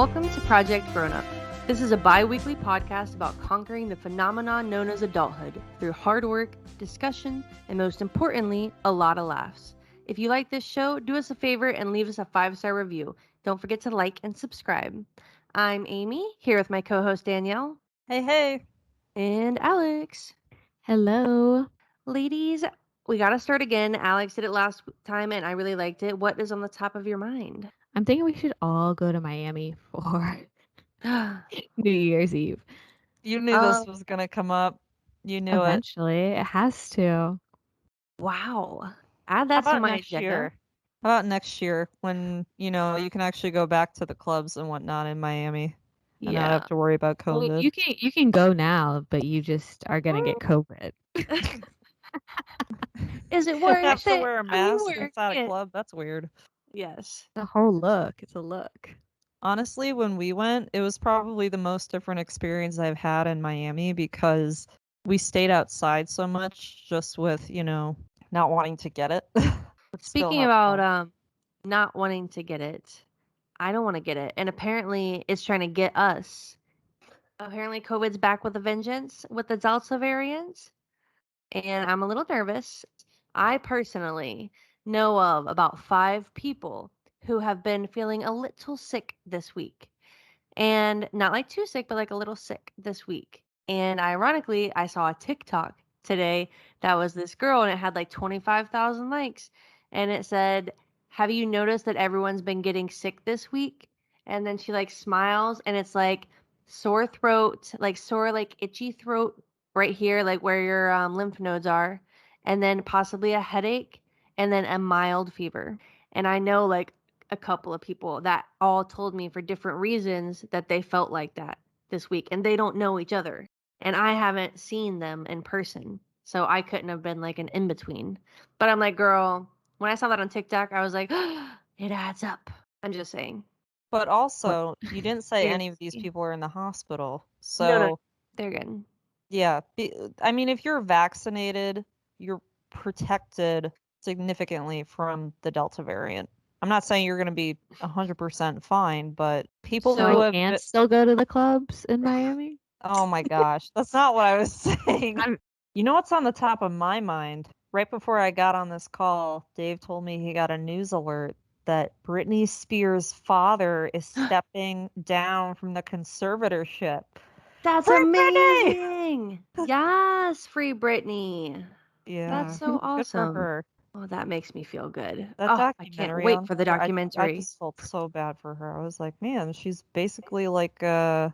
Welcome to Project Grown Up. This is a bi-weekly podcast about conquering the phenomenon known as adulthood through hard work, discussion, and most importantly, a lot of laughs. If you like this show, do us a favor and leave us a 5-star review. Don't forget to like and subscribe. I'm Amy, here with my co-host Danielle. Hey. And Alex. Hello. Ladies, we got to start again. Alex did it last time and I really liked it. What is on the top of your mind? I'm thinking we should all go to Miami for New Year's Eve. You knew this was going to come up. You knew Eventually, it has to. Wow. Add that How to about my next agenda. year? How about next year when, you can actually go back to the clubs and whatnot in Miami and not have to worry about COVID? Well, you can go now, but you just are going to get COVID. Is it worth have it? to wear a mask Are you inside worth a club? That's weird. Yes. The whole look. It's a look. Honestly, when we went, it was probably the most different experience I've had in Miami because we stayed outside so much just with, not wanting to get it. Speaking about not wanting to get it, I don't want to get it. And apparently it's trying to get us. Apparently COVID's back with a vengeance with the Delta variant. And I'm a little nervous. I personally know of about 5 people who have been feeling a little sick this week. And not like too sick, but like a little sick this week. And ironically, I saw a TikTok today that was this girl and it had like 25,000 likes. And it said, "Have you noticed that everyone's been getting sick this week?" And then she like smiles and it's like sore throat, like sore, like itchy throat right here, like where your lymph nodes are. And then possibly a headache and then a mild fever. And I know like a couple of people that all told me for different reasons that they felt like that this week and they don't know each other and I haven't seen them in person, so I couldn't have been like an in-between. But I'm like, girl, when I saw that on TikTok I was like, it adds up. I'm just saying. But also, you didn't say any of these people are in the hospital, so no, they're good. Yeah, I mean, if you're vaccinated, you're protected significantly from the Delta variant. I'm not saying you're going to be 100% fine, but people who have can't still go to the clubs in Miami? Oh my gosh, that's not what I was saying. You know what's on the top of my mind? Right before I got on this call, Dave told me he got a news alert that Britney Spears' father is stepping down from the conservatorship. That's Free amazing. Yes, free Britney. Yeah, that's so awesome. Good for her. Oh, that makes me feel good. That I can't wait for the documentary. I just felt so bad for her. I was like, man, she's basically like a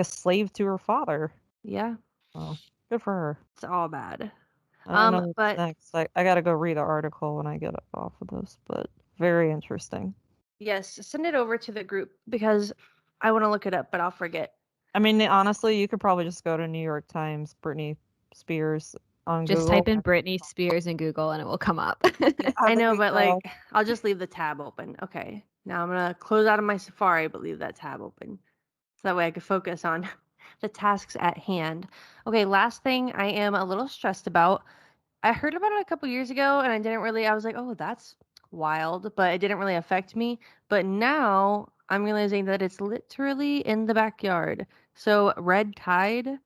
slave to her father. Yeah. Oh, good for her. It's all bad. I don't know what's next. I gotta go read the article when I get off of this, but very interesting. Yes, send it over to the group because I want to look it up, but I'll forget. I mean, honestly, you could probably just go to New York Times, Britney Spears on Google. Just type in Britney Spears in Google and it will come up. I know, but like, I'll just leave the tab open. Okay, now I'm gonna close out of my Safari, but leave that tab open. So that way I could focus on the tasks at hand. Okay, last thing I am a little stressed about. I heard about it a couple years ago and I was like, oh, that's wild, but it didn't really affect me. But now I'm realizing that it's literally in the backyard. So red tide,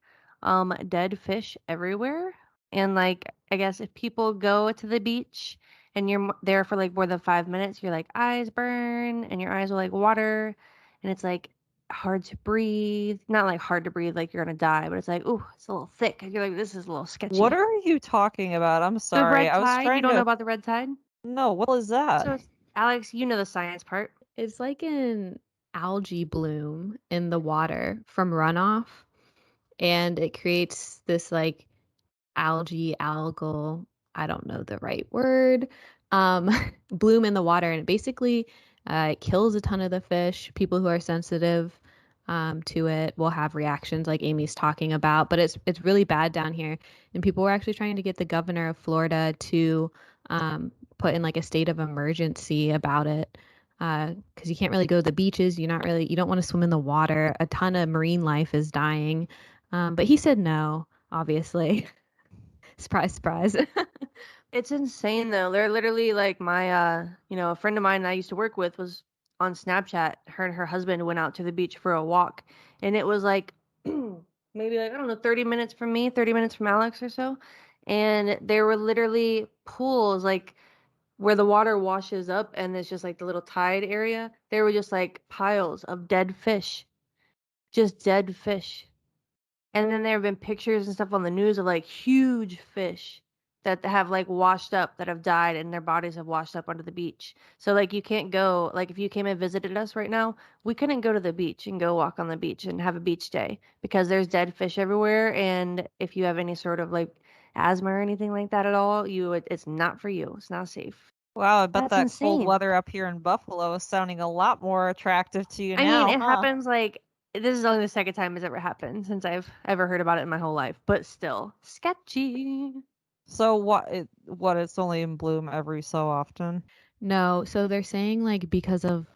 dead fish everywhere. And like, I guess if people go to the beach and you're there for like more than 5 minutes, you're like eyes burn and your eyes will like water and it's like hard to breathe. Not like hard to breathe like you're gonna die, but it's like, ooh, it's a little thick. You're like, this is a little sketchy. What are you talking about? I'm sorry. The red tide? You don't know about the red tide? No, what is that? So, Alex, you know the science part. It's like an algae bloom in the water from runoff, and it creates this like algal, I don't know the right word, bloom in the water, and it basically it kills a ton of the fish. People who are sensitive to it will have reactions like Amy's talking about, but it's really bad down here, and people were actually trying to get the governor of Florida to put in like a state of emergency about it, because you can't really go to the beaches. You don't want to swim in the water. A ton of marine life is dying, but he said no, obviously. Surprise, surprise. It's insane though. They're literally like my a friend of mine I used to work with was on Snapchat. Her and her husband went out to the beach for a walk, and it was like maybe like I don't know, 30 minutes from me, 30 minutes from Alex or so, and there were literally pools like where the water washes up and it's just like the little tide area. There were just like piles of dead fish, just dead fish. And then there have been pictures and stuff on the news of like huge fish that have like washed up, that have died, and their bodies have washed up onto the beach. So like you can't go, like if you came and visited us right now, we couldn't go to the beach and go walk on the beach and have a beach day because there's dead fish everywhere. And if you have any sort of like asthma or anything like that at all, it's not for you. It's not safe. Wow, I bet That's that cold insane. weather up here in Buffalo is sounding a lot more attractive to you I now, mean, it huh? happens like this is only the second time it's ever happened since I've ever heard about it in my whole life, but still sketchy. So what it's only in bloom every so often? No, so they're saying like because of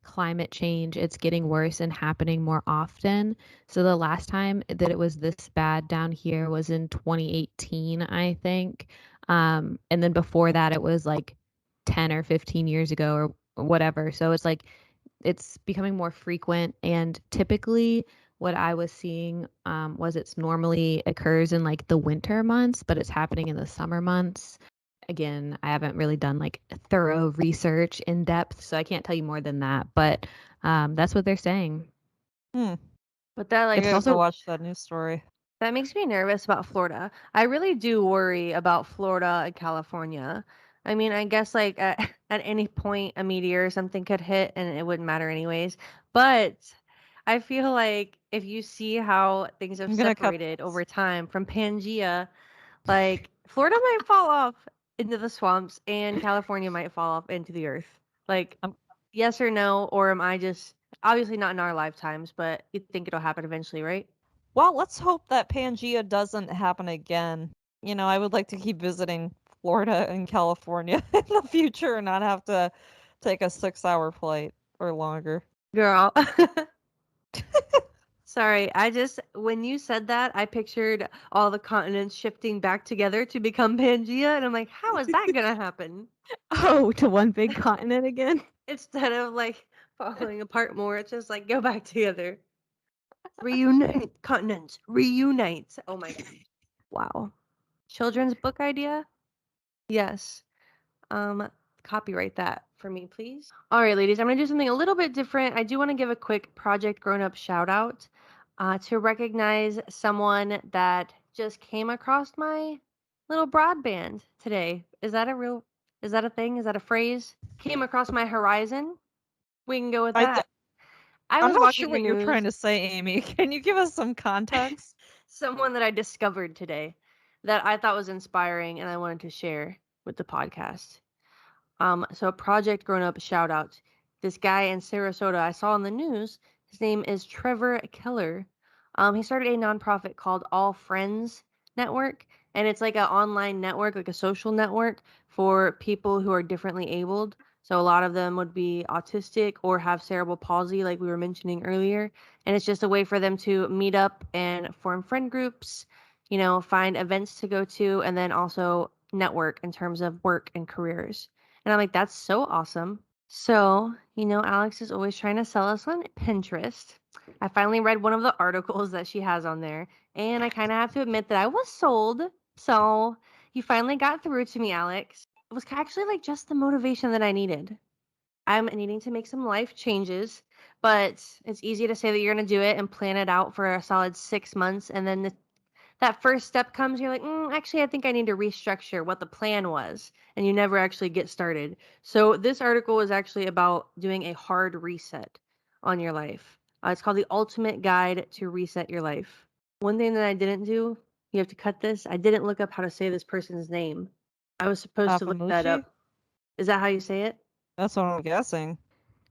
climate change, it's getting worse and happening more often. So the last time that it was this bad down here was in 2018, I think. And then before that, it was like 10 or 15 years ago or whatever. So it's like it's becoming more frequent. And typically, what I was seeing was it's normally occurs in like the winter months, but it's happening in the summer months. Again, I haven't really done like thorough research in depth, so I can't tell you more than that. But that's what they're saying. But that I like It's gotta also go watch that news story. that makes me nervous about Florida. I really do worry about Florida and California. I mean, I guess like at any point a meteor or something could hit and it wouldn't matter anyways. But I feel like if you see how things have I'm gonna cut separated over time from Pangea, like Florida might fall off into the swamps and California might fall off into the earth. Like I'm- yes or no, or am I just obviously not in our lifetimes, but you think it'll happen eventually, right? Well, let's hope that Pangea doesn't happen again. You know, I would like to keep visiting Florida and California in the future and not have to take a 6-hour flight or longer. Girl. Sorry, when you said that, I pictured all the continents shifting back together to become Pangea, and I'm like, how is that gonna happen? oh, to one big continent again. Instead of like falling apart more, it's just like go back together. Reunite, continents, reunite. Oh my god. Wow. Children's book idea? Yes. Copyright that for me, please. All right, ladies, I'm gonna do something a little bit different. I do want to give a quick Project Grown Up shout out to recognize someone that just came across my little broadband today. Is that a thing? Is that a phrase? Came across my horizon? We can go with that. I I'm was not watching sure the what you're news. trying to say, Amy. Can you give us some context? Someone that I discovered today that I thought was inspiring and I wanted to share with the podcast. So Project Grown Up shout out. This guy in Sarasota I saw on the news. His name is Trevor Keller. He started a nonprofit called All Friends Network, and it's like an online network, like a social network for people who are differently abled. So a lot of them would be autistic or have cerebral palsy, like we were mentioning earlier. And it's just a way for them to meet up and form friend groups, find events to go to, and then also network in terms of work and careers. And I'm like, that's so awesome. So, Alex is always trying to sell us on Pinterest. I finally read one of the articles that she has on there, and I kind of have to admit that I was sold. So, you finally got through to me, Alex. It was actually like just the motivation that I needed. I'm needing to make some life changes, but it's easy to say that you're going to do it and plan it out for a solid 6 months, and then that first step comes, you're like, actually, I think I need to restructure what the plan was, and you never actually get started. So this article is actually about doing a hard reset on your life. It's called The Ultimate Guide to Reset Your Life. One thing that I didn't do, you have to cut this, I didn't look up how to say this person's name. I was supposed to look that Afamushi? up. Is that how you say it? That's what I'm guessing.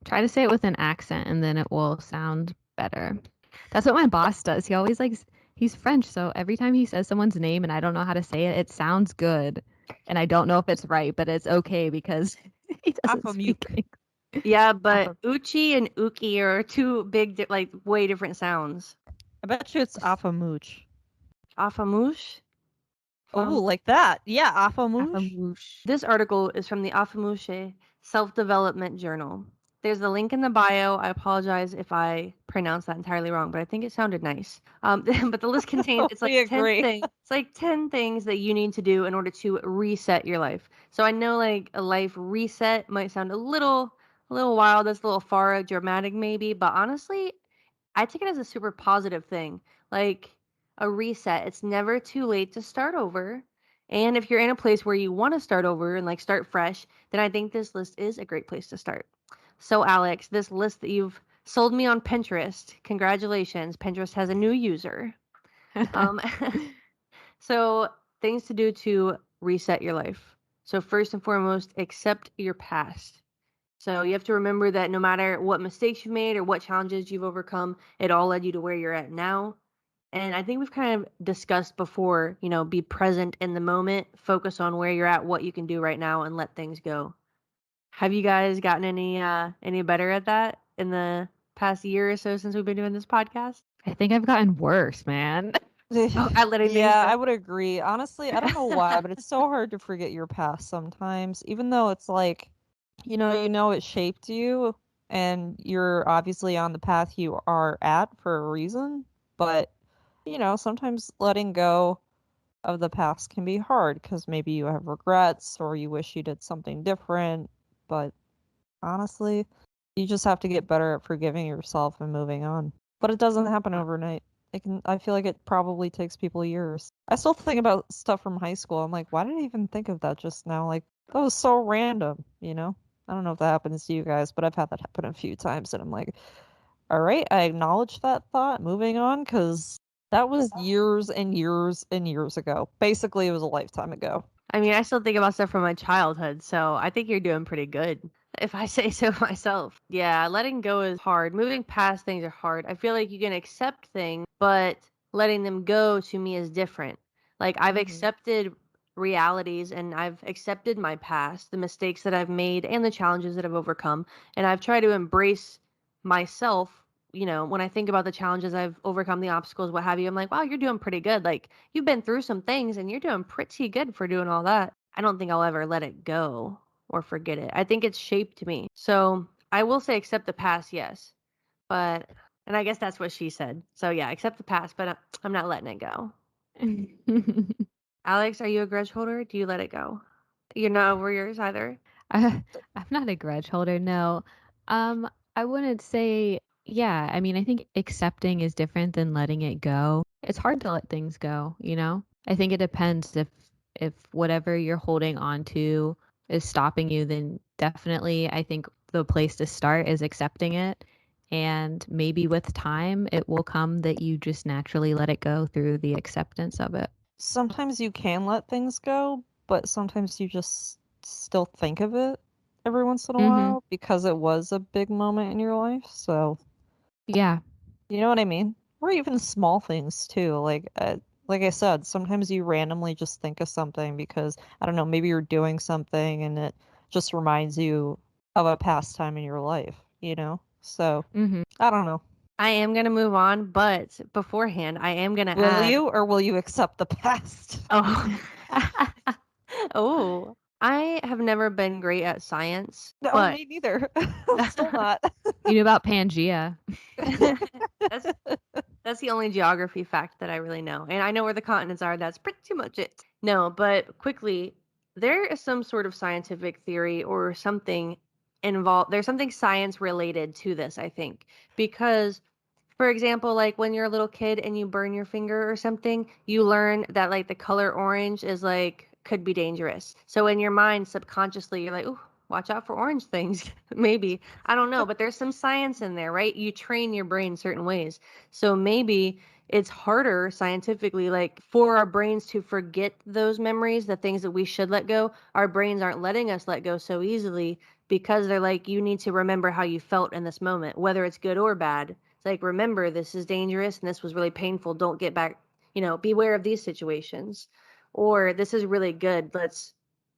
Try to say it with an accent, and then it will sound better. That's what my boss does. He always he's French, so every time he says someone's name and I don't know how to say it, it sounds good. And I don't know if it's right, but it's okay because he doesn't speak Afamuk. English. Yeah, but Uchi and Uki are two big, way different sounds. I bet you it's Afamooch. Afamouche? Oh, like that. Yeah, Afamooch. Afamoosh. This article is from the Afamouche Self-Development Journal. There's a link in the bio. I apologize if I pronounced that entirely wrong, but I think it sounded nice. But the list contains it's like We 10 agree. things. It's like 10 things that you need to do in order to reset your life. So I know like a life reset might sound a little wild, that's a little far dramatic maybe, but honestly, I take it as a super positive thing. Like a reset. It's never too late to start over. And if you're in a place where you want to start over and like start fresh, then I think this list is a great place to start. So, Alex, this list that you've sold me on Pinterest, congratulations. Pinterest has a new user. Um, so, things to do to reset your life. So, first and foremost, accept your past. So, you have to remember that no matter what mistakes you've made or what challenges you've overcome, it all led you to where you're at now. And I think we've kind of discussed before, be present in the moment, focus on where you're at, what you can do right now, and let things go. Have you guys gotten any better at that in the past year or so since we've been doing this podcast? I think I've gotten worse, man. At letting things Yeah, go? I would agree. Honestly, I don't know why, but it's so hard to forget your past sometimes, even though it's like, you know it shaped you and you're obviously on the path you are at for a reason, but sometimes letting go of the past can be hard because maybe you have regrets or you wish you did something different, but honestly, you just have to get better at forgiving yourself and moving on. But it doesn't happen overnight. I feel like it probably takes people years. I still think about stuff from high school. I'm like, why did I even think of that just now? Like, that was so random, I don't know if that happens to you guys, but I've had that happen a few times and I'm like, all right, I acknowledge that thought, moving on, because that was years and years and years ago. Basically, it was a lifetime ago. I mean, I still think about stuff from my childhood, so I think you're doing pretty good, if I say so myself. Yeah, letting go is hard. Moving past things are hard. I feel like you can accept things, but letting them go to me is different. Like, I've accepted realities and I've accepted my past, the mistakes that I've made and the challenges that I've overcome, and I've tried to embrace myself. When I think about the challenges I've overcome, the obstacles, what have you, I'm like, wow, you're doing pretty good. Like, you've been through some things and you're doing pretty good for doing all that. I don't think I'll ever let it go or forget it. I think it's shaped me. So I will say accept the past, yes. And I guess that's what she said. So yeah, accept the past, but I'm not letting it go. Alex, are you a grudge holder? Do you let it go? You're not over yours either? I'm not a grudge holder, no. I wouldn't say, yeah, I mean, I think accepting is different than letting it go. It's hard to let things go, I think it depends if whatever you're holding on to is stopping you, then definitely I think the place to start is accepting it. And maybe with time, it will come that you just naturally let it go through the acceptance of it. Sometimes you can let things go, but sometimes you just still think of it every once in a while because it was a big moment in your life. So, yeah, you know what I mean? Or even small things too. Like I said, sometimes you randomly just think of something because I don't know, maybe you're doing something and it just reminds you of a past time in your life, So, I don't know. I am going to move on, but beforehand, I am going to Will add. you, or will you accept the past? Oh. Oh, I have never been great at science, No, but me neither. Still not. you knew about Pangea. that's the only geography fact that I really know. And I know where the continents are. That's pretty much it. No, but quickly, there is some sort of scientific theory or something involved. There's something science related to this, I think, because for example, like when you're a little kid and you burn your finger or something, you learn that like the color orange is like could be dangerous. So in your mind, subconsciously, you're like, "Ooh, watch out for orange things." Maybe. I don't know, but there's some science in there, right? You train your brain certain ways. So maybe it's harder scientifically, like for our brains to forget those memories, the things that we should let go. Our brains aren't letting us let go so easily because they're like, you need to remember how you felt in this moment, whether it's good or bad. It's like, remember, this is dangerous and this was really painful. Don't get back, beware of these situations. Or this is really good.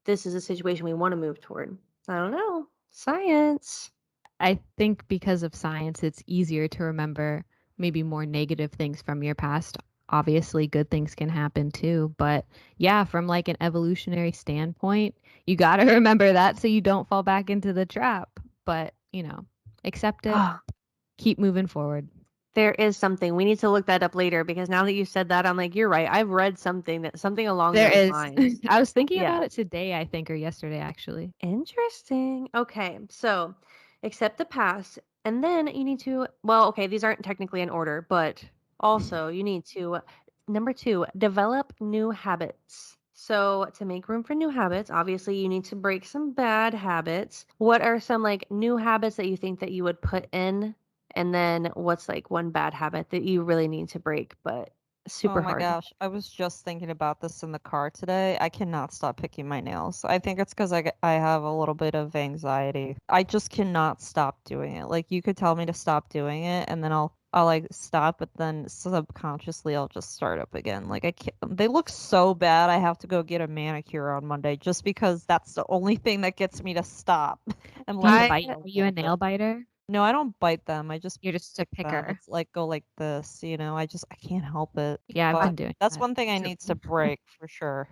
This is a situation we want to move toward. I don't know. Science. I think because of science, it's easier to remember maybe more negative things from your past. Obviously, good things can happen too. But yeah, from like an evolutionary standpoint, you got to remember that so you don't fall back into the trap. But, Accept it. Keep moving forward. There is something. We need to look that up later because now that you said that, I'm like, you're right. I've read something along There those is. lines. I was thinking Yeah. about it today, I think, or yesterday, actually. Interesting. Okay, so accept the past, and then you need to, well, okay, these aren't technically in order, but also you need to, number 2, develop new habits. So to make room for new habits, obviously you need to break some bad habits. What are some like new habits that you think that you would put in? And then what's like one bad habit that you really need to break, but super Oh my hard? gosh, I was just thinking about this in the car today. I cannot stop picking my nails. I think it's because I have a little bit of anxiety. I just cannot stop doing it. Like you could tell me to stop doing it, and then I'll like stop, but then subconsciously I'll just start up again. Like I can't. They look so bad. I have to go get a manicure on Monday just because that's the only thing that gets me to stop. I'm Do you like, bite? Are you a nail biter? no, I don't bite them. I just You're just a them. picker. It's like go like this, I can't help it. Yeah, I've But been doing that's that. one thing I too. need to break for sure.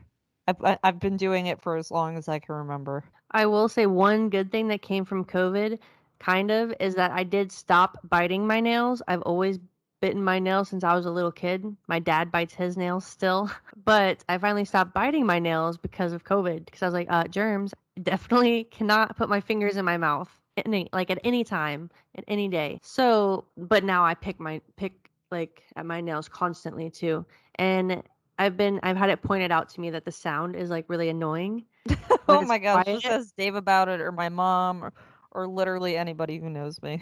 I've been doing it for as long as I can remember. I will say one good thing that came from COVID, kind of, is that I did stop biting my nails. I've always bitten my nails since I was a little kid. My dad bites his nails still, but I finally stopped biting my nails because of COVID. Because I was like, germs. Definitely cannot put my fingers in my mouth like at any time, at any day. So, but now I pick like at my nails constantly too, and I've had it pointed out to me that the sound is like really annoying when Oh it's my gosh, quiet. just ask Dave about it or my mom or literally anybody who knows me.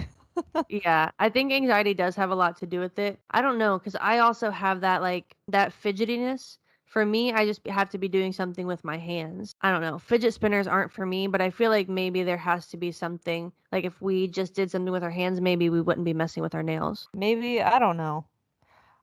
Yeah, I think anxiety does have a lot to do with it. I don't know, because I also have that like that fidgetiness. For me, I just have to be doing something with my hands. I don't know. Fidget spinners aren't for me, but I feel like maybe there has to be something. Like if we just did something with our hands, maybe we wouldn't be messing with our nails. Maybe, I don't know.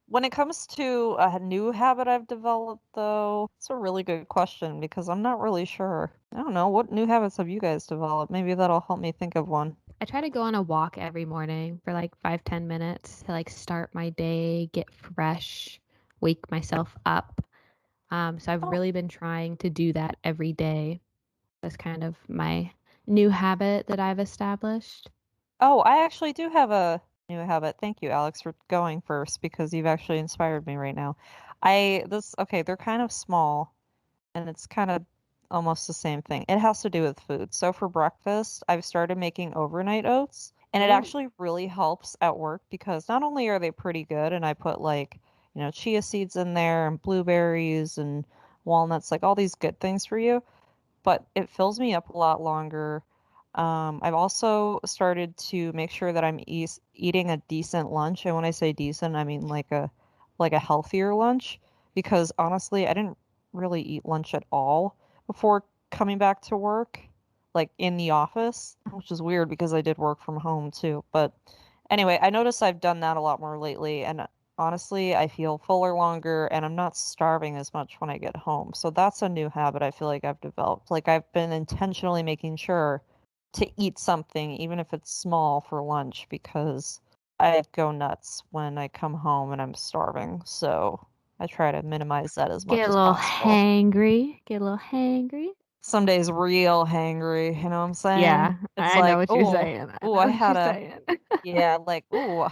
When it comes to a new habit I've developed, though, it's a really good question because I'm not really sure. I don't know. What new habits have you guys developed? Maybe that'll help me think of one. I try to go on a walk every morning for like 5-10 minutes to like start my day, get fresh, wake myself up. So I've Oh, really been trying to do that every day. That's kind of my new habit that I've established. oh, I actually do have a new habit. Thank you, Alex, for going first because you've actually inspired me right now. Okay, they're kind of small and it's kind of almost the same thing. It has to do with food. So for breakfast, I've started making overnight oats, and it Ooh. actually really helps at work because not only are they pretty good, and I put like, chia seeds in there and blueberries and walnuts, like all these good things for you, but it fills me up a lot longer. I've also started to make sure that I'm eating a decent lunch, and when I say decent, I mean like a healthier lunch, because honestly, I didn't really eat lunch at all before coming back to work, like in the office, which is weird because I did work from home too. But anyway, I noticed I've done that a lot more lately, and honestly, I feel fuller longer and I'm not starving as much when I get home. So that's a new habit I feel like I've developed. Like I've been intentionally making sure to eat something, even if it's small, for lunch because I go nuts when I come home and I'm starving. So I try to minimize that as much Get a as little possible. hangry. Get a little hangry. Some days real hangry, you know what I'm saying? Yeah, It's I know like, what you're oh, saying. I oh, know I what had you're a saying. yeah, like, ooh,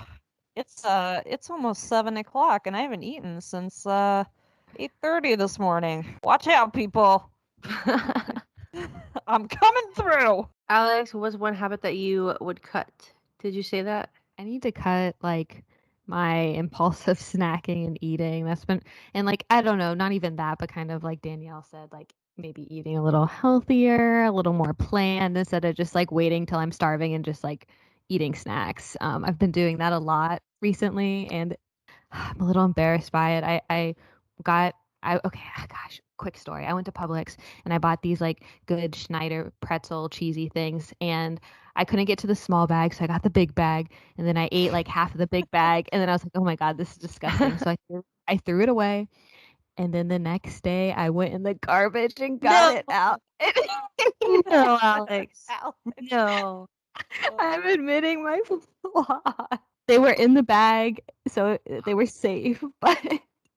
it's almost 7 o'clock and I haven't eaten since 8:30 this morning. Watch out, people. I'm coming through. Alex, what's one habit that you would cut? Did you say that? I need to cut like my impulsive snacking and eating. That's been, and like I don't know, not even that, but kind of like Danielle said, like maybe eating a little healthier, a little more planned instead of just like waiting till I'm starving and just like eating snacks. I've been doing that a lot recently, and I'm a little embarrassed by it. I got I okay, gosh, quick story. I went to Publix and I bought these like good Schneider pretzel cheesy things, and I couldn't get to the small bag, so I got the big bag, and then I ate like half of the big bag, and then I was like, "Oh my God, this is disgusting." So I threw it away, and then the next day I went in the garbage and got No, it out. no, Alex. Alex. No. I'm admitting my flaw. They were in the bag, so they were safe, but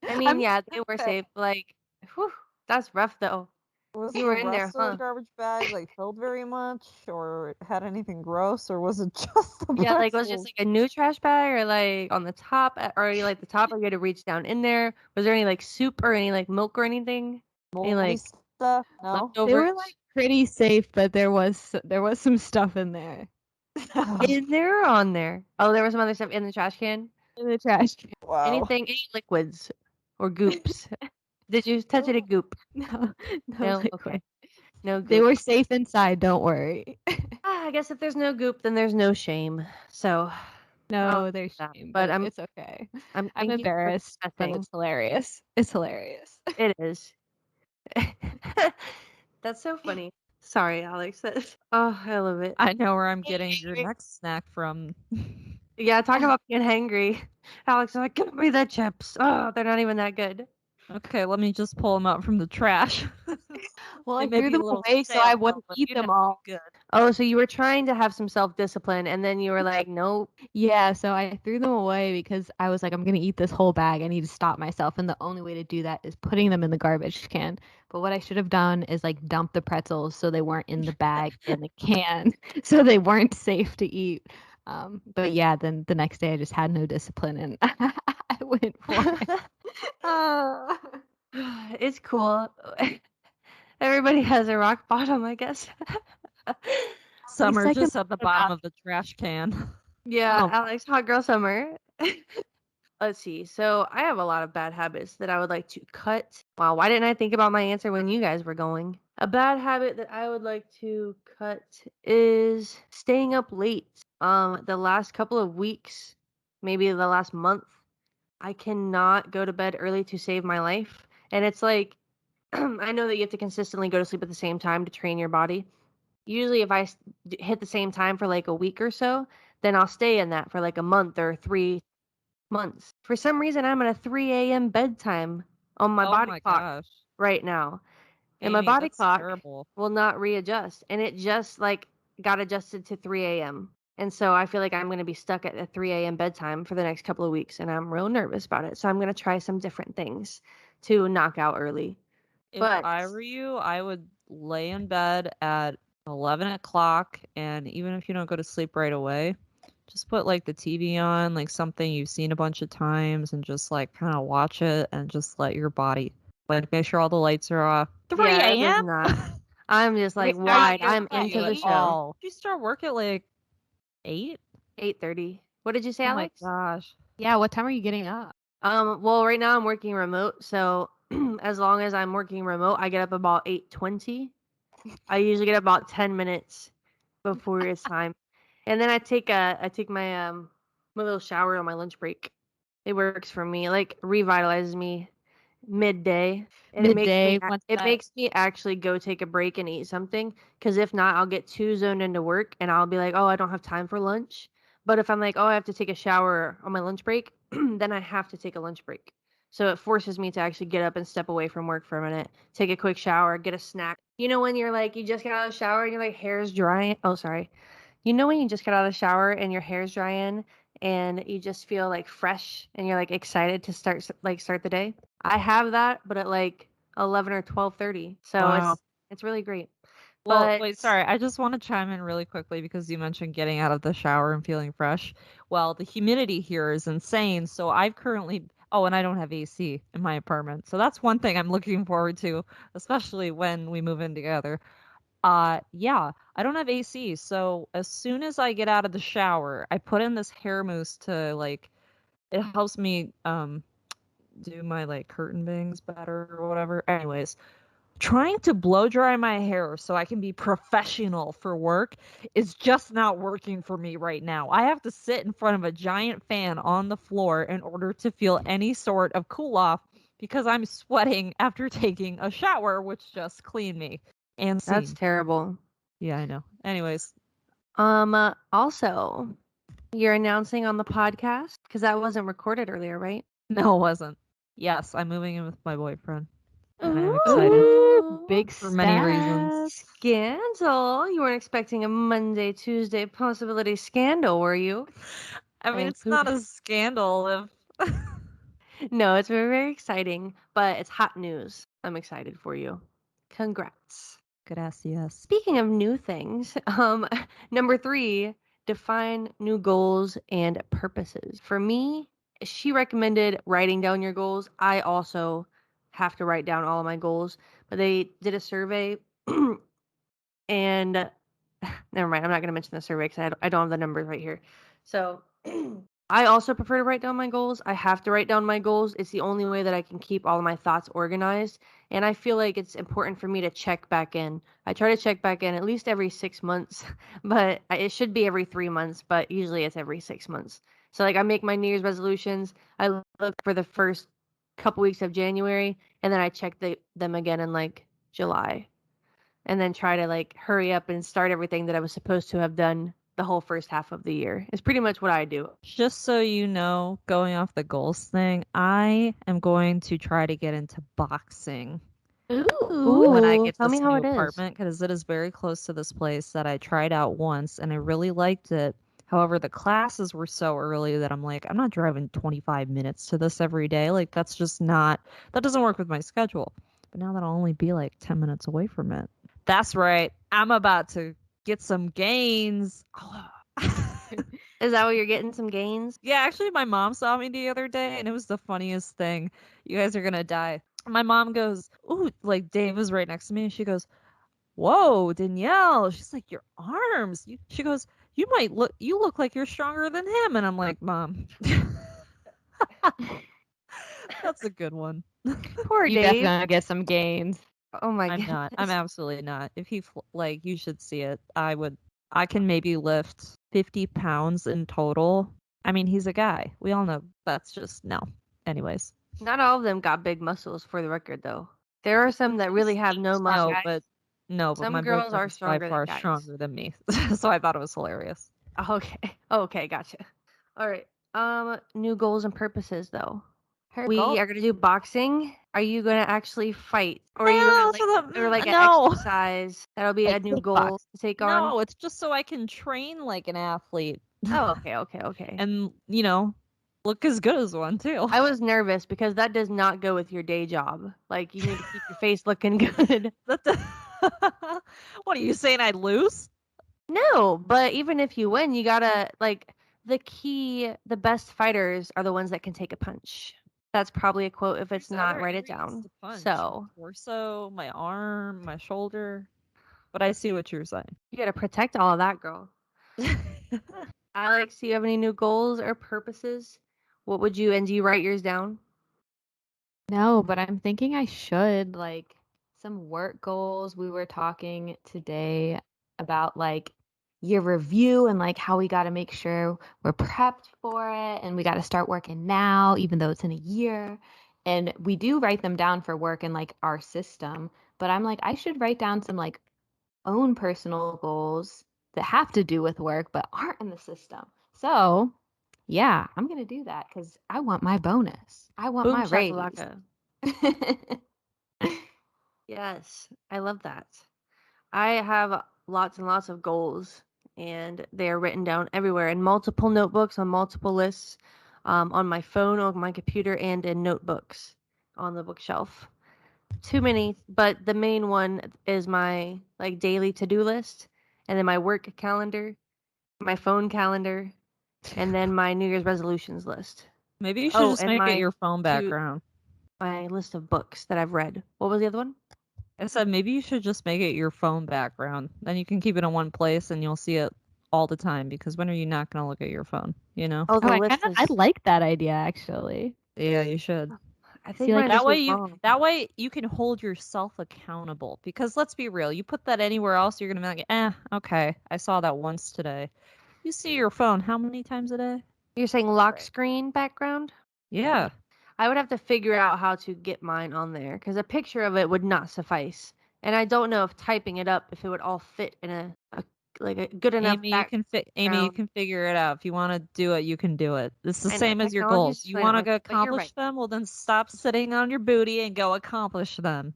I mean, I'm yeah, they were so safe. Like, whew, that's rough though. Was You the were in there, rest of huh? the garbage bag like filled very much, or had anything gross, or was it just the Yeah, like, was it just, pretzels? like, a new trash bag or, like, on the top, or you like, the top, or you had to reach down in there? Was there any, like, soup or any, like, milk or anything? Any, Moldy like, stuff? No. leftovers? They were like pretty safe, but there was some stuff in there In there or on there? Oh, there was some other stuff in the trash can? in the trash can. Wow. Any liquids or goops? Did you touch any goop? No, No? liquid. Okay. No They goop. were safe inside. Don't worry. I guess if there's no goop, then there's no shame. So, No, there's that. shame, But but it's okay. I'm I'm thank you for embarrassed, but confessing. it's hilarious. It's hilarious. It is. That's so funny. Sorry, Alex. Oh, I love it. I know where I'm getting your next snack from. Yeah, talk about being hangry. Alex is like, give me the chips. Oh, they're not even that good. Okay, let me just pull them out from the trash. Well, They I may threw be a them little away so stale I now, wouldn't but eat you them know, all. good. Oh, so you were trying to have some self-discipline, and then you were like, nope. Yeah, so I threw them away because I was like, I'm gonna eat this whole bag. I need to stop myself, and the only way to do that is putting them in the garbage can. But what I should have done is like dump the pretzels so they weren't in the bag in the can, so they weren't safe to eat. But yeah, then the next day I just had no discipline and I went for it. Uh, It's cool. Everybody has a rock bottom, I guess. Summer I can just at the laugh about bottom of the trash can. Yeah, Oh. Alex, hot girl summer. Let's see. So I have a lot of bad habits that I would like to cut. Wow, why didn't I think about my answer when you guys were going? A bad habit that I would like to cut is staying up late. The last couple of weeks, maybe the last month, I cannot go to bed early to save my life. And it's like, I know that you have to consistently go to sleep at the same time to train your body. Usually, if I hit the same time for like a week or so, then I'll stay in that for like a month or 3 months. For some reason, I'm at a 3 a.m. bedtime on my Oh body my clock gosh. right now. And my Amy, body that's clock terrible. will not readjust. And it just like got adjusted to 3 a.m. And so I feel like I'm going to be stuck at a 3 a.m. bedtime for the next couple of weeks. And I'm real nervous about it. So I'm going to try some different things to knock out early. If But I were you, I would lay in bed at 11 o'clock, and even if you don't go to sleep right away, just put like the TV on, like something you've seen a bunch of times, and just like kind of watch it and just let your body, like, make sure all the lights are off. 3 yeah, it does a.m.? not. I'm just like Wait, wide. you're I'm into the at show. all. You start work at like 8? 8:30. What did you say, Oh my Alex? gosh. Yeah, what time are you getting up? Well, right now I'm working remote, so as long as I'm working remote, I get up about 8:20. I usually get up about 10 minutes before it's time. And then I take my little shower on my lunch break. It works for me. Like revitalizes me midday. And Midday, once it that makes me actually go take a break and eat something, cuz if not, I'll get too zoned into work and I'll be like, "Oh, I don't have time for lunch." But if I'm like, "Oh, I have to take a shower on my lunch break," then I have to take a lunch break. So it forces me to actually get up and step away from work for a minute, take a quick shower, get a snack. You know when you're like you just get out of the shower and your like hair's drying. Oh, sorry. You know when you just get out of the shower and your hair's drying and you just feel like fresh and you're like excited to start the day? I have that, but at like 11 or 12:30. So Wow. it's really great. Well, But wait, sorry. I just want to chime in really quickly because you mentioned getting out of the shower and feeling fresh. Well, the humidity here is insane. So I've currently, oh, and I don't have AC in my apartment. So that's one thing I'm looking forward to, especially when we move in together. Yeah, I don't have AC. So as soon as I get out of the shower, I put in this hair mousse to like, it helps me do my like curtain bangs better or whatever. Anyways, trying to blow dry my hair so I can be professional for work is just not working for me right now. I have to sit in front of a giant fan on the floor in order to feel any sort of cool off because I'm sweating after taking a shower, which just cleaned me. And that's scene. terrible. Yeah, I know. Anyways, Also, you're announcing on the podcast because that wasn't recorded earlier, right? no, it wasn't. Yes, I'm moving in with my boyfriend. And I'm Ooh, excited big for many reasons. Scandal. You weren't expecting a Monday, Tuesday possibility scandal, were you? I mean, And it's not a scandal if no, it's very, very exciting, but it's hot news. I'm excited for you Congrats. Gracias. Speaking of new things, number 3, define new goals and purposes. For me, she recommended writing down your goals. I also have to write down all of my goals, but they did a survey and never mind. I'm not going to mention the survey because I don't have the numbers right here. So I also prefer to write down my goals. I have to write down my goals. It's the only way that I can keep all of my thoughts organized. And I feel like it's important for me to check back in. I try to check back in at least every 6 months, but it should be every 3 months, but usually it's every 6 months. So like I make my New Year's resolutions. I look for the first couple weeks of January, and then I check them again in like July. And then try to like hurry up and start everything that I was supposed to have done the whole first half of the year. It's pretty much what I do. Just so you know, going off the goals thing, I am going to try to get into boxing when I get to Tell me this how new it is. apartment because it is very close to this place that I tried out once and I really liked it. However, the classes were so early that I'm like, I'm not driving 25 minutes to this every day. Like, that's just not, that doesn't work with my schedule. But now that I'll only be like 10 minutes away from it. That's right. I'm about to get some gains. Is that where you're getting some gains? Yeah, actually, my mom saw me the other day, and it was the funniest thing. You guys are gonna die. My mom goes, "Ooh," like Dave was right next to me, and she goes, "Whoa, Danielle." She's like, "Your arms." She goes, "You look like you're stronger than him." And I'm like, "Mom, that's a good one." Poor You Dave. definitely gonna get some gains. Oh my I'm goodness. not. I'm absolutely not. If he like, you should see it. I can maybe lift 50 pounds in total. I mean, he's a guy. We all know that's just no. Anyways. Not all of them got big muscles for the record though. There are some that really have no muscle. No, but Some my girls boyfriend are is by stronger than far guys. stronger than me. So I thought it was hilarious. Okay, gotcha. All right. New goals and purposes though. Her We goal. are gonna do boxing. Are you gonna actually fight, or are you No, gonna or like an no. exercise? That'll be Like a new kickbox. goal to take on. No, it's just so I can train like an athlete. Oh, okay. And, look as good as one too. I was nervous because that does not go with your day job. Like you need to keep your face looking good. What are you saying? I'd lose? No, but even if you win, you gotta like the best fighters are the ones that can take a punch. That's probably a quote. If it's There's not, other write it areas down. to punch. So My torso, my arm, my shoulder. But I see what you're saying. you gotta protect all of that, girl. Alex, do you have any new goals or purposes? What would you, and do you write yours down? No, but I'm thinking I should like some work goals. We were talking today about like year review and like how we got to make sure we're prepped for it and we got to start working now, even though it's in a year. And we do write them down for work in like our system. But I'm like, I should write down some like own personal goals that have to do with work but aren't in the system. So yeah, I'm gonna do that because I want my bonus. I want Boom my raise. shakalaka. Yes, I love that. I have lots and lots of goals, and they are written down everywhere in multiple notebooks, on multiple lists, on my phone, on my computer, and in notebooks on the bookshelf. Too many, but the main one is my like daily to-do list, and then my work calendar, my phone calendar, and then my New Year's resolutions list. Maybe you should just and make it my your phone background. my list of books that I've read. What was the other one? I said maybe you should just make it your phone background. Then you can keep it in one place and you'll see it all the time because when are you not going to look at your phone, Oh, the I list I is. like that idea actually. Yeah, you should. I think See, like, mine That just way went wrong. that way you can hold yourself accountable because let's be real, you put that anywhere else, you're going to be like, okay, I saw that once today. You see your phone how many times a day? You're saying lock Right. screen background? Yeah. I would have to figure out how to get mine on there because a picture of it would not suffice. And I don't know if typing it up, if it would all fit in a good enough Amy, you can figure it out. If you want to do it, you can do it. It's the I know, same as your technology's goals. You fine, want to like, go but you're accomplish right. them? Well, then stop sitting on your booty and go accomplish them.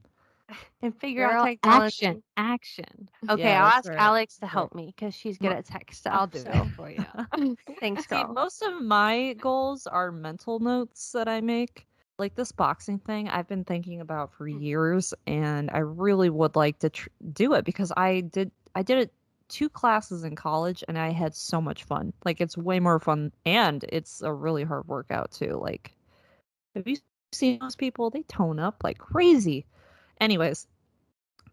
And figure out Girl, technology. action. Okay, Yeah, I'll that's ask right. Alex to That's help me because she's good at tech stuff. I'll do so. it for you. Thanks, See, girl. most of my goals are mental notes that I make. like this boxing thing I've been thinking about for years, and I really would like to do it because I did it 2 classes in college and I had so much fun. Like it's way more fun and it's a really hard workout too. Like have you seen those people? They tone up like crazy. Anyways,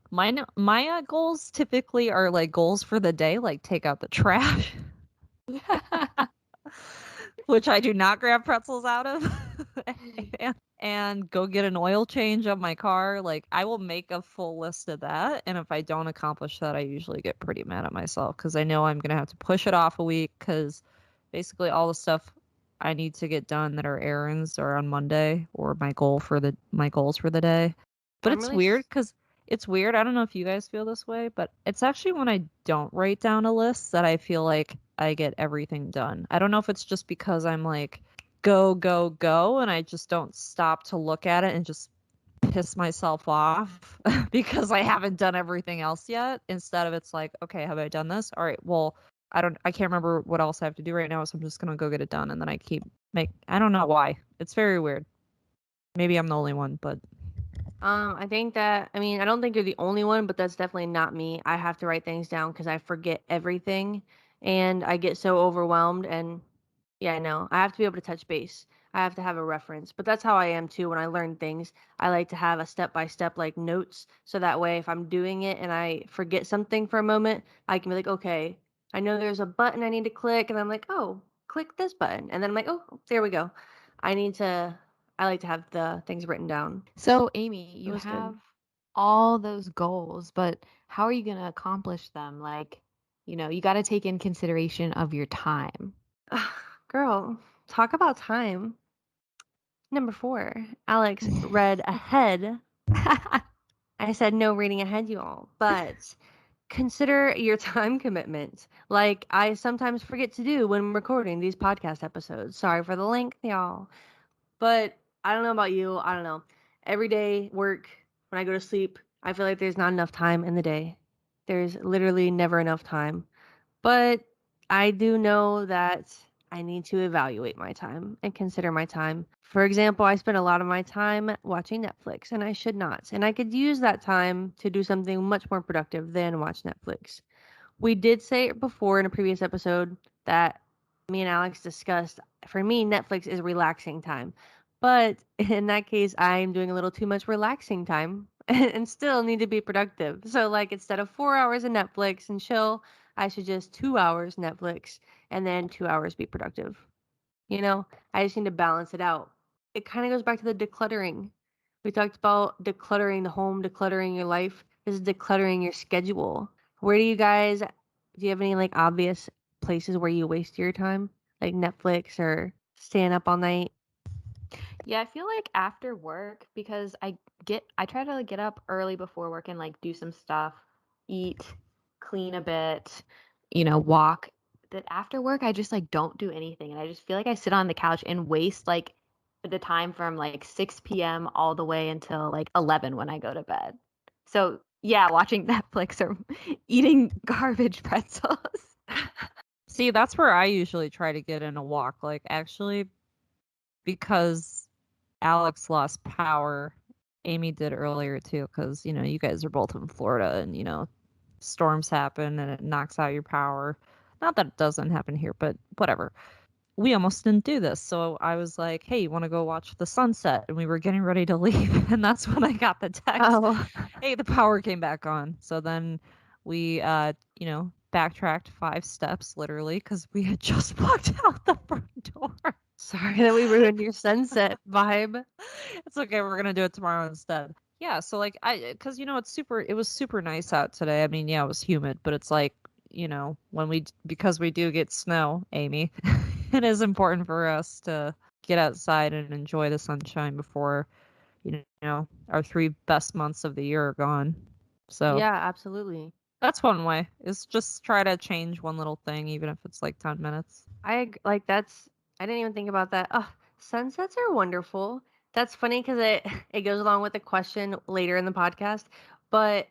my goals typically are like goals for the day, like take out the trash, which I do not grab pretzels out of. And go get an oil change on my car. Like I will make a full list of that, and if I don't accomplish that, I usually get pretty mad at myself because I know I'm gonna have to push it off a week because basically all the stuff I need to get done that are errands are on Monday or my goals for the day. But I'm it's really weird because it's weird. I don't know if you guys feel this way, but it's actually when I don't write down a list that I feel like I get everything done. I don't know if it's just because I'm like go, go, go, and I just don't stop to look at it and just piss myself off because I haven't done everything else yet. Instead of it's like, okay, have I done this? All right, well, I can't remember what else I have to do right now, so I'm just gonna go get it done, and then I don't know why. It's very weird. Maybe I'm the only one, but I think that, I mean, I don't think you're the only one, but that's definitely not me. I have to write things down because I forget everything and I get so overwhelmed. And yeah, no, I have to be able to touch base. I have to have a reference. But that's how I am too when I learn things. I like to have a step by step like notes. So that way, if I'm doing it and I forget something for a moment, I can be like, okay, I know there's a button I need to click. And I'm like, oh, click this button. And then I'm like, oh, there we go. I need to, I like to have the things written down. So, Amy, It you was good. have all those goals, but how are you going to accomplish them? Like, you got to take in consideration of your time. Girl, talk about time. Number 4, Alex read ahead. I said no reading ahead, you all, but consider your time commitment. Like I sometimes forget to do when recording these podcast episodes. Sorry for the length, y'all. But I don't know about you. I don't know. Every day, work, when I go to sleep, I feel like there's not enough time in the day. There's literally never enough time. But I do know that I need to evaluate my time and consider my time. For example, I spend a lot of my time watching Netflix, and I should not. And I could use that time to do something much more productive than watch Netflix. We did say before in a previous episode that me and Alex discussed, for me, Netflix is relaxing time. But in that case, I'm doing a little too much relaxing time and still need to be productive. So, like, instead of 4 hours of Netflix and chill, I should just 2 hours Netflix and then 2 hours be productive. You know, I just need to balance it out. It kind of goes back to the decluttering. We talked about decluttering the home, decluttering your life. This is decluttering your schedule. Where do you have any like obvious places where you waste your time? Like Netflix or staying up all night? Yeah, I feel like after work, because I try to like, get up early before work and like do some stuff, eat, clean a bit, walk. That after work, I just like don't do anything. And I just feel like I sit on the couch and waste like the time from like 6 p.m. all the way until like 11 when I go to bed. So yeah, watching Netflix or eating garbage pretzels. see, that's where I usually try to get in a walk. Like actually because Alex lost power. Amy did earlier too, because you guys are both in Florida, and storms happen and it knocks out your power. Not that it doesn't happen here, but whatever. We almost didn't do this, so I was like, "Hey, you want to go watch the sunset?" And we were getting ready to leave, and that's when I got the text. Oh, Hey, the power came back on. So then we, backtracked 5 steps literally because we had just walked out the front door. sorry that we ruined your sunset vibe. It's okay. We're gonna do it tomorrow instead. Yeah. So like because it was super nice out today. I mean, yeah, it was humid, but it's like because we do get snow, Amy, it is important for us to get outside and enjoy the sunshine before our 3 best months of the year are gone. So Yeah, absolutely. that's one way is just try to change one little thing, even if it's like 10 minutes. Like that's I didn't even think about that. Oh, sunsets are wonderful. That's funny because it goes along with the question later in the podcast. But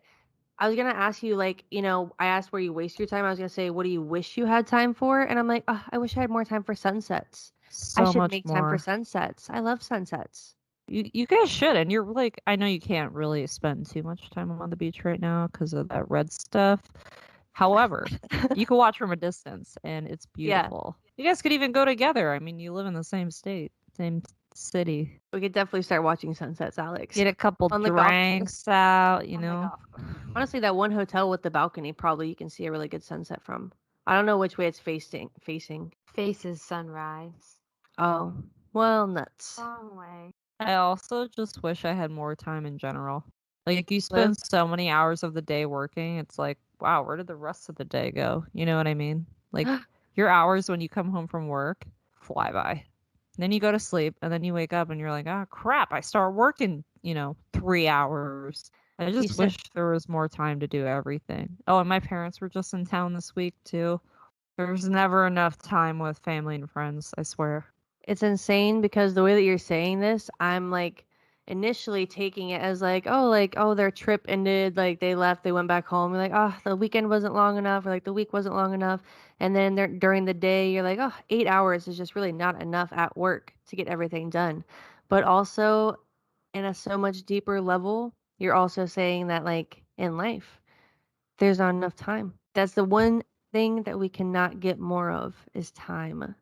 I was gonna ask you like, I asked where you waste your time. I was gonna say, what do you wish you had time for? And I'm like, oh, I wish I had more time for sunsets. I So should much make time for more. sunsets. I love sunsets. You guys should, and you're like, I know you can't really spend too much time on the beach right now because of that red stuff. However, you can watch from a distance, and it's Yeah, beautiful. You guys could even go together. I mean, you live in the same state, same city. we could definitely start watching sunsets, Alex. Get a couple On the golf course. drinks out, you On the know. golf course. Honestly, that one hotel with the balcony, probably you can see a really good sunset from. I don't know which way it's facing. Faces sunrise. Oh, well, nuts. Long way. I also just wish I had more time in general. Like, you Live. spend so many hours of the day working, it's like, wow, where did the rest of the day go? You know what I mean? Like, your hours when you come home from work fly by. Then you go to sleep, and then you wake up and you're like, oh crap, I start working, 3 hours. I just said- wish there was more time to do everything. Oh, and my parents were just in town this week too. There's never enough time with family and friends, I swear. It's insane because the way that you're saying this, I'm like initially taking it as like, oh, their trip ended, like they left, they went back home. You're like, oh, the weekend wasn't long enough, or like the week wasn't long enough. And then during the day, you're like, oh, 8 hours is just really not enough at work to get everything done. But also, in a so much deeper level, you're also saying that like in life, there's not enough time. That's the one thing that we cannot get more of is time.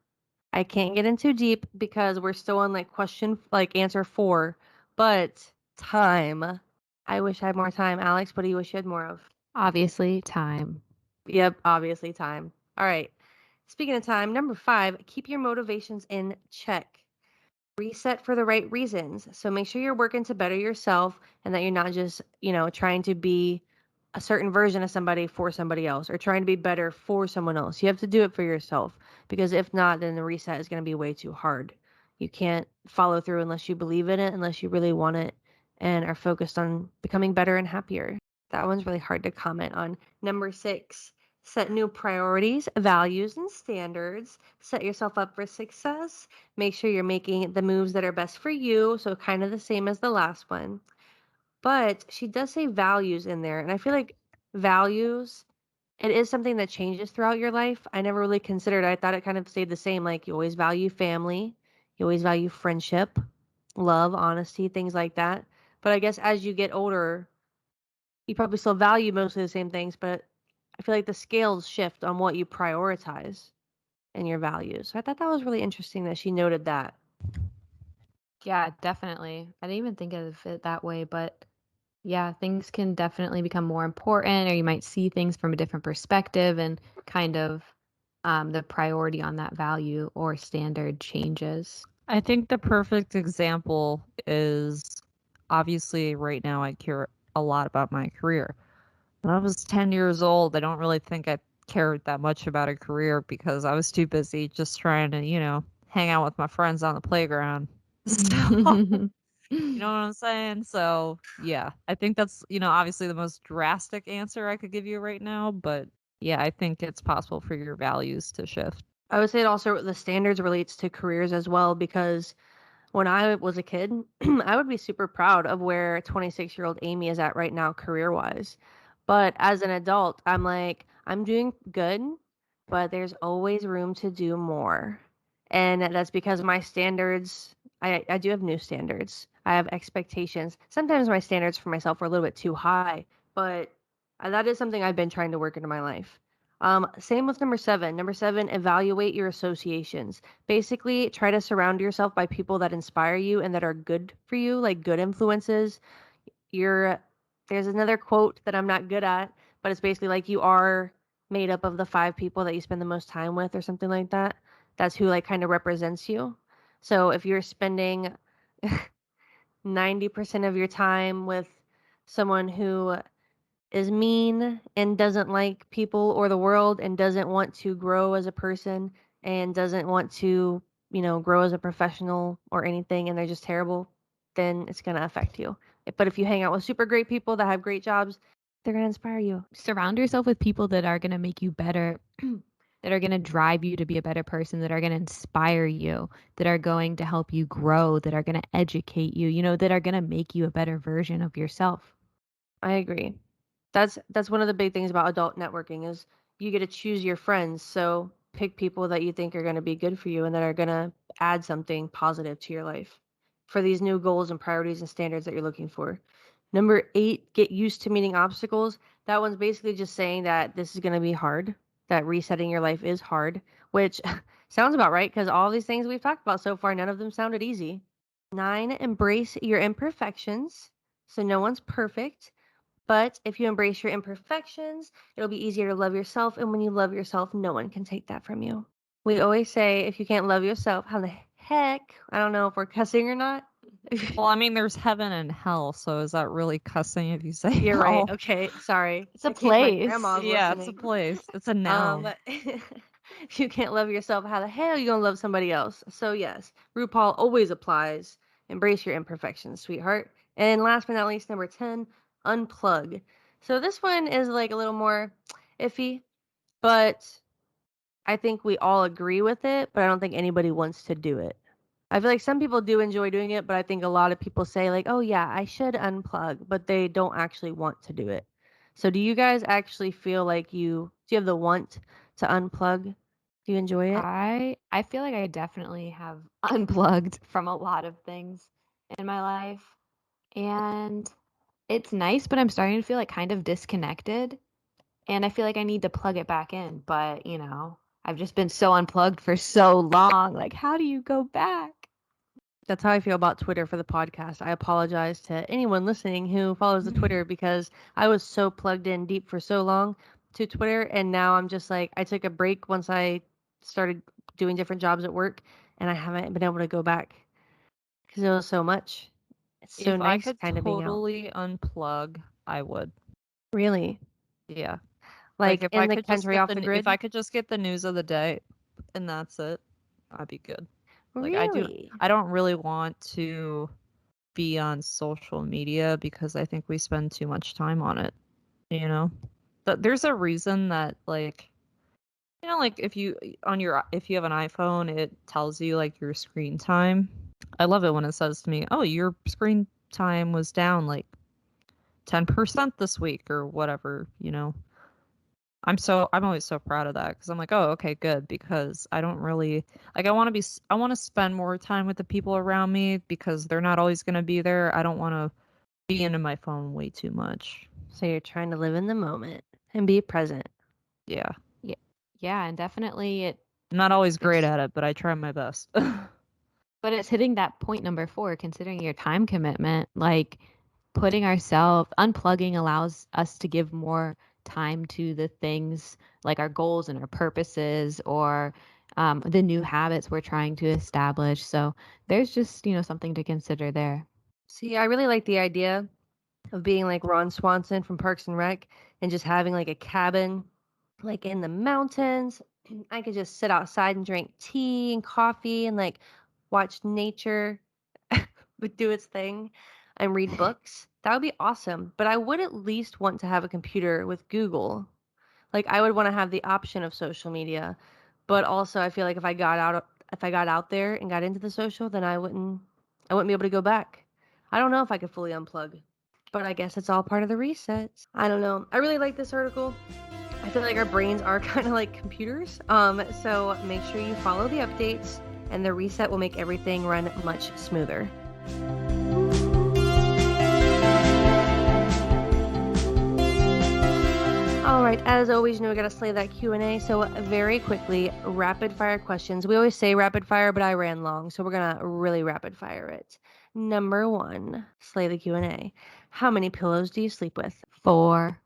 I can't get in too deep because we're still on like answer 4, but time. I wish I had more time. Alex, what do you wish you had more of? Obviously, time. Yep, obviously time. All right. Speaking of time, number 5, keep your motivations in check. Reset for the right reasons. So make sure you're working to better yourself and that you're not just, trying to be a certain version of somebody for somebody else or trying to be better for someone else. You have to do it for yourself because if not, then the reset is going to be way too hard. You can't follow through unless you believe in it, unless you really want it and are focused on becoming better and happier. That one's really hard to comment on. Number 6, set new priorities, values, and standards. Set yourself up for success. Make sure you're making the moves that are best for you. So, kind of the same as the last one. But she does say values in there. And I feel like values, it is something that changes throughout your life. I never really considered it. I thought it kind of stayed the same. Like, you always value family, you always value friendship, love, honesty, things like that. But I guess as you get older, you probably still value mostly the same things, but I feel like the scales shift on what you prioritize in your values. So I thought that was really interesting that she noted that. Yeah, definitely. I didn't even think of it that way, but yeah, things can definitely become more important, or you might see things from a different perspective, and kind of the priority on that value or standard changes. I think the perfect example is obviously right now I care a lot about my career. When I was 10 years old, I don't really think I cared that much about a career because I was too busy just trying to, hang out with my friends on the playground. So, you know what I'm saying? So, yeah, I think that's, obviously the most drastic answer I could give you right now, but yeah, I think it's possible for your values to shift. I would say it also the standards relates to careers as well because when I was a kid, I would be super proud of where 26-year-old Amy is at right now career wise. But as an adult, I'm like, I'm doing good, but there's always room to do more. And that's because my standards, I do have new standards. I have expectations. Sometimes my standards for myself are a little bit too high, but that is something I've been trying to work into my life. Same with number 7. Number 7, evaluate your associations. Basically, try to surround yourself by people that inspire you and that are good for you, like good influences. You're There's another quote that I'm not good at, but it's basically like you are made up of the 5 people that you spend the most time with or something like that. That's who like kind of represents you. So if you're spending 90% of your time with someone who is mean and doesn't like people or the world and doesn't want to grow as a person and doesn't want to, grow as a professional or anything and they're just terrible, then it's going to affect you. But if you hang out with super great people that have great jobs, they're going to inspire you. Surround yourself with people that are going to make you better, that are going to drive you to be a better person, that are going to inspire you, that are going to help you grow, that are going to educate you, that are going to make you a better version of yourself. I agree. That's one of the big things about adult networking is you get to choose your friends. So pick people that you think are going to be good for you and that are going to add something positive to your life. for these new goals and priorities and standards that you're looking for. Number 8, get used to meeting obstacles. That one's basically just saying that this is going to be hard, that resetting your life is hard, which sounds about right because all these things we've talked about so far, none of them sounded easy. 9, embrace your imperfections. So no one's perfect, but if you embrace your imperfections, it'll be easier to love yourself. And when you love yourself, no one can take that from you. We always say, if you can't love yourself, how the heck? I don't know if we're cussing or not. Well, I mean, there's heaven and hell, so is that really cussing if you say You're right. hell? Okay, sorry. It's a In case my place. grandma's Yeah, it's a listening. place. It's a noun. If you can't love yourself, how the hell are you gonna love somebody else? So yes, RuPaul always applies. Embrace your imperfections, sweetheart. And last but not least, number 10, unplug. So this one is like a little more iffy, but I think we all agree with it, but I don't think anybody wants to do it. I feel like some people do enjoy doing it, but I think a lot of people say like, "Oh yeah, I should unplug," but they don't actually want to do it. So do you guys actually feel like do you have the want to unplug? Do you enjoy it? I feel like I definitely have unplugged from a lot of things in my life. And it's nice, but I'm starting to feel like kind of disconnected. And I feel like I need to plug it back in. But, I've just been so unplugged for so long. Like, how do you go back? That's how I feel about Twitter for the podcast. I apologize to anyone listening who follows the Twitter because I was so plugged in deep for so long to Twitter, and now I'm just like, I took a break once I started doing different jobs at work, and I haven't been able to go back because it was so much. It's so If I nice could kind of being out. totally unplug, I would. Really? Yeah. Like if in I the could just country get off the if grid? I could just get the news of the day and that's it, I'd be good. Like Really? I don't really want to be on social media because I think we spend too much time on it, you know? But there's a reason that like like if you if you have an iPhone, it tells you like your screen time. I love it when it says to me, "Oh, your screen time was down like 10% this week or whatever," I'm always so proud of that because I'm like, oh, okay, good, because I don't really like I want to spend more time with the people around me because they're not always going to be there. I don't want to be into my phone way too much. So you're trying to live in the moment and be present. Yeah. Yeah, and definitely I'm not always great at it, but I try my best. but it's hitting that point number 4, considering your time commitment, like putting ourselves unplugging allows us to give more time to the things like our goals and our purposes or the new habits we're trying to establish. So there's just, something to consider there. See, I really like the idea of being like Ron Swanson from Parks and Rec and just having like a cabin like in the mountains. I could just sit outside and drink tea and coffee and like watch nature but do its thing and read books. That would be awesome. But I would at least want to have a computer with Google. Like I would want to have the option of social media, but also I feel like if I got out there and got into the social, then I wouldn't be able to go back. I don't know if I could fully unplug, but I guess it's all part of the reset. I don't know. I really like this article. I feel like our brains are kind of like computers. So make sure you follow the updates, and the reset will make everything run much smoother. All right, as always, we gotta slay that Q&A. So very quickly, rapid fire questions. We always say rapid fire, but I ran long, so we're gonna really rapid fire it. Number 1, slay the Q&A. How many pillows do you sleep with? 4.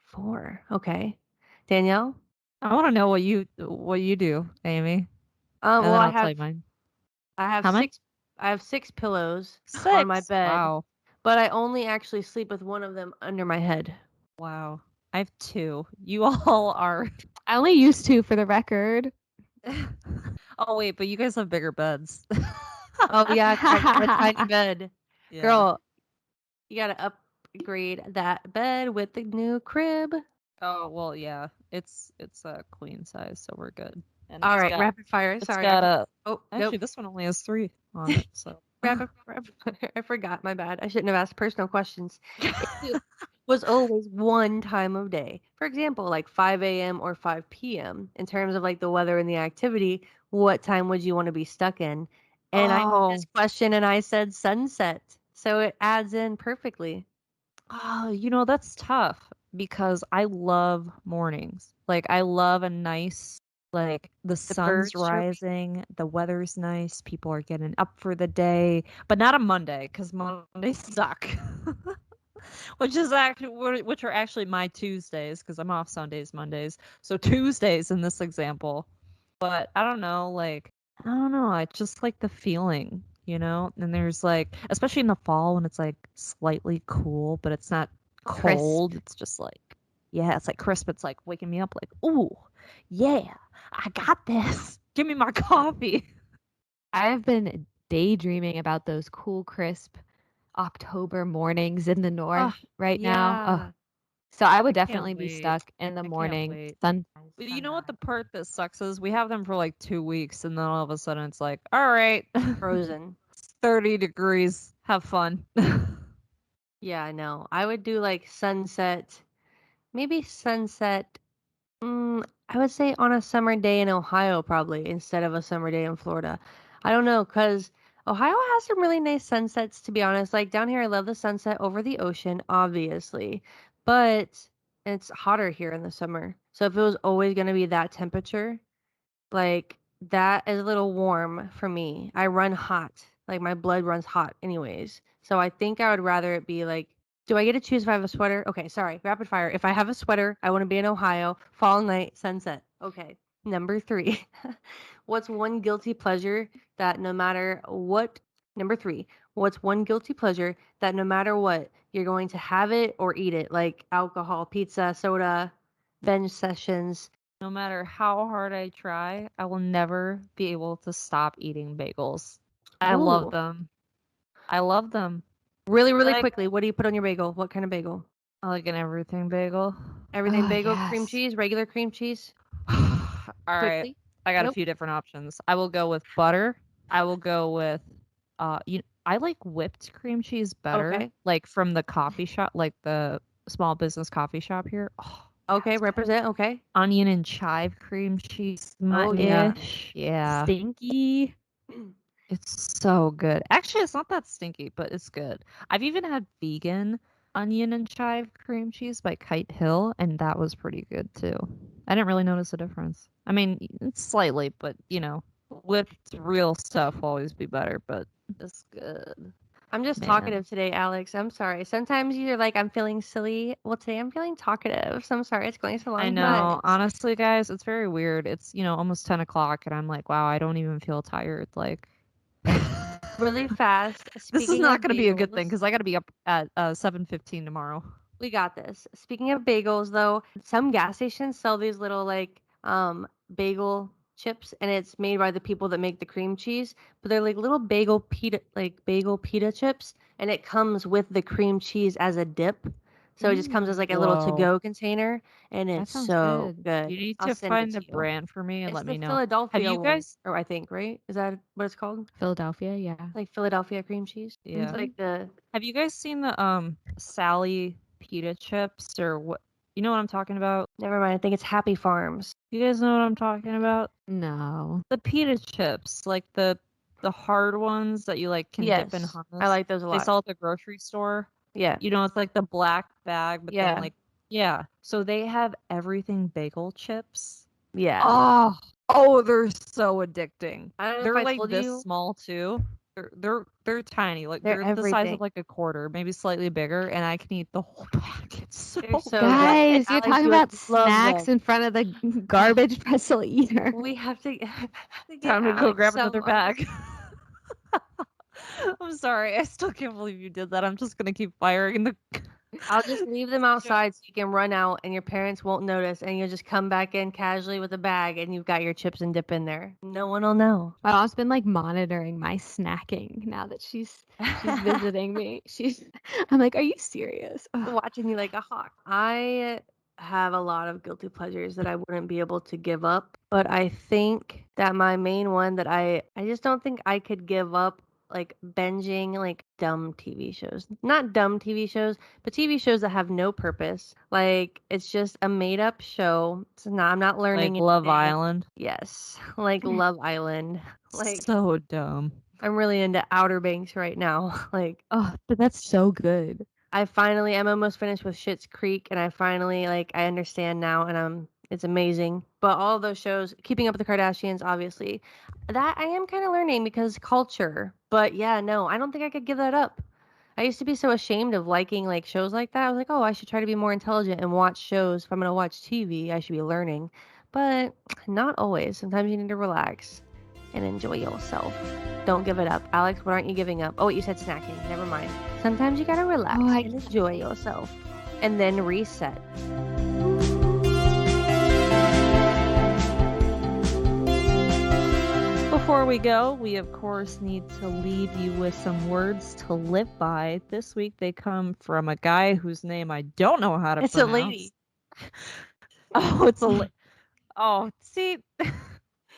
4. Okay. Danielle? I want to know what you do, Amy. And Well, then I'll tell you mine. I have How many? 6. I have 6 pillows 6. on my bed. Wow. But I only actually sleep with one of them under my head. Wow. I have 2. You all are. I only used 2 for the record. Oh wait, but you guys have bigger beds. Oh yeah, a tiny bed. Yeah. Girl, you gotta upgrade that bed with the new crib. Oh well, yeah. It's a queen size, so we're good. And All right, rapid fire. It's Sorry. got Nope. this one only has 3 on it, so Rapid fire. I forgot. My bad. I shouldn't have asked personal questions. It was always one time of day. For example, like 5 a.m. or 5 p.m. In terms of like the weather and the activity, what time would you want to be stuck in? And I Oh, this question and I said sunset. So it adds in perfectly. oh, that's tough because I love mornings. Like I love a nice, like the sun's birds chirping. rising, the weather's nice, people are getting up for the day, but not a Monday because Mondays suck. Which are actually my Tuesdays because I'm off Sundays, Mondays. So Tuesdays in this example. But I don't know, I just like the feeling, And there's like, especially in the fall when it's like slightly cool, but it's not cold. Crisp. It's just like, yeah, it's like crisp. It's like waking me up like, ooh, yeah, I got this. Give me my coffee. I've been daydreaming about those cool, crisp October mornings in the north right now. Oh, Yeah. so I would Can't definitely be wait. stuck in the I can't morning wait. sun. But you know what the part that sucks is we have them for like 2 weeks and then all of a sudden it's like, all right, Frozen. it's 30 degrees. Have fun. Yeah, I know. I would do like sunset. Maybe sunset. I would say on a summer day in Ohio, probably, instead of a summer day in Florida. I don't know, because Ohio has some really nice sunsets, to be honest. Like down here, I love the sunset over the ocean, obviously, but it's hotter here in the summer. So if it was always going to be that temperature, like that is a little warm for me. I run hot. Like my blood runs hot anyways. So I think I would rather it be like, do I get to choose if I have a sweater? Okay, sorry. Rapid fire. If I have a sweater, I want to be in Ohio. Fall night, sunset. Okay. Number 3. What's one guilty pleasure that no matter what Number 3. What's one guilty pleasure that no matter what, you're going to have it or eat it, like alcohol, pizza, soda, binge sessions. No matter how hard I try, I will never be able to stop eating bagels. I love Ooh. them. I love them. Really, really Like, quickly, what do you put on your bagel? What kind of bagel? I like an everything bagel. Everything Oh, bagel, cream yes. cheese, regular cream cheese? All right. Quickly? I got a Nope. few different options. I will go with butter. I will go with I like whipped cream cheese better, Okay. like from the coffee shop, like the small business coffee shop here. Oh, Okay, that's good. represent. Okay. Onion and chive cream cheese, Oh, yeah. ish. Yeah. Stinky. It's so good. Actually, it's not that stinky, but it's good. I've even had vegan onion and chive cream cheese by Kite Hill, and that was pretty good too. I didn't really notice a difference. I mean, it's slightly, but with real stuff will always be better, but it's good. I'm just Man. talkative today, Alex. I'm sorry. Sometimes you're like, I'm feeling silly. Well, today I'm feeling talkative. So I'm sorry it's going so long. I know. Honestly, guys, it's very weird. It's, almost 10 o'clock, and I'm like, wow, I don't even feel tired. Like, Really fast. this is Speaking not of going to be a good thing bagels, because I got to be up at 7:15 tomorrow. we got this. Speaking of bagels, though, some gas stations sell these little like bagel chips, and it's made by the people that make the cream cheese. But they're like little bagel pita chips, and it comes with the cream cheese as a dip. So it just comes as like a little Whoa. to-go container, and That it's sounds so good. good. You need I'll to send it find to the you. brand for me and It's let the me know. Philadelphia Have you one, guys? or I think, right? Is that what it's called? Philadelphia, yeah. Like Philadelphia cream cheese? Yeah. It's like the Have you guys seen the Sally pita chips or what? You know what I'm talking about? never mind. I think it's Happy Farms. You guys know what I'm talking about? No. The pita chips, like the hard ones that you like can dip in Yes, hummus. I like those a They lot. sell at the grocery store. Yeah, It's like the black bag, but Yeah. then like yeah. So they have everything bagel chips. yeah. Oh, they're so addicting. I don't know if They're I like told this you. small too. They're tiny. Like They're they're the size everything. of like a quarter, maybe slightly bigger, and I can eat the whole bag. It's so They're so good. good. Guys, you're Alex, talking you would about love snacks them. in front of the garbage pretzel eater. We have to get Time to go Alex grab some. another bag. I'm sorry. I still can't believe you did that. I'm just gonna keep firing the. I'll just leave them outside so you can run out and your parents won't notice, and you'll just come back in casually with a bag and you've got your chips and dip in there. No one will know. My mom's been like monitoring my snacking now that she's visiting me. I'm like, are you serious? Ugh. Watching you like a hawk. I have a lot of guilty pleasures that I wouldn't be able to give up, but I think that my main one that I just don't think I could give up, like binging like dumb TV shows. Not dumb TV shows, but TV shows that have no purpose. Like it's just a made up show. I'm not Like learning Love anything. Island. Yes, like Love Island. Like So dumb. I'm really into Outer Banks right now. Like, Oh, but that's so good. I'm almost finished with Schitt's Creek, and I finally, like, I understand now, and it's amazing. But all those shows, Keeping Up with the Kardashians, obviously, that I am kind of learning because culture. But yeah, no, I don't think I could give that up. I used to be so ashamed of liking like shows like that. I was like, oh, I should try to be more intelligent and watch shows. If I'm gonna watch TV, I should be learning. But not always. Sometimes you need to relax and enjoy yourself. Don't give it up. Alex, what aren't you giving up? Oh, you said snacking. Never mind. Sometimes you gotta relax and enjoy yourself. And then reset. Before we go, we of course need to leave you with some words to live by. This week they come from a guy whose name I don't know how to It's pronounce. a lady. Oh, it's a oh, see,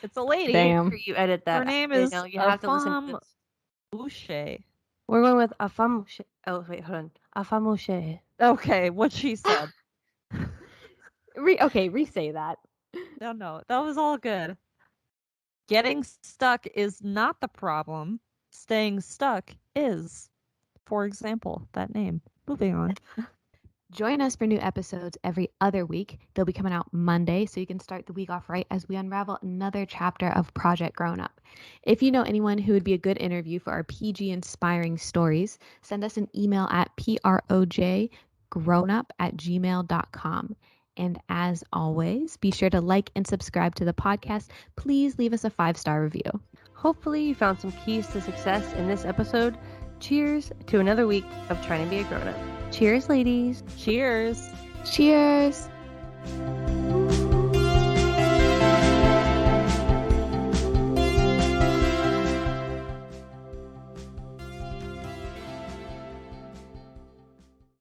it's a lady. Damn. Make sure you edit that. Her name You is know, you have to listen to Afam this. Uche. We're going with Afamouche. Oh, wait, hold on. Afamouche. Okay, what she said. Okay, re-say that. No, that was all good. Getting stuck is not the problem. Staying stuck is. For example, that name. Moving on. Join us for new episodes every other week. They'll be coming out Monday, so you can start the week off right as we unravel another chapter of Project Grown Up. If you know anyone who would be a good interview for our PG inspiring stories, send us an email at projgrownup@gmail.com. And as always, be sure to like and subscribe to the podcast. Please leave us a 5-star review. Hopefully, you found some keys to success in this episode. Cheers to another week of trying to be a grown up. Cheers, ladies. Cheers. Cheers!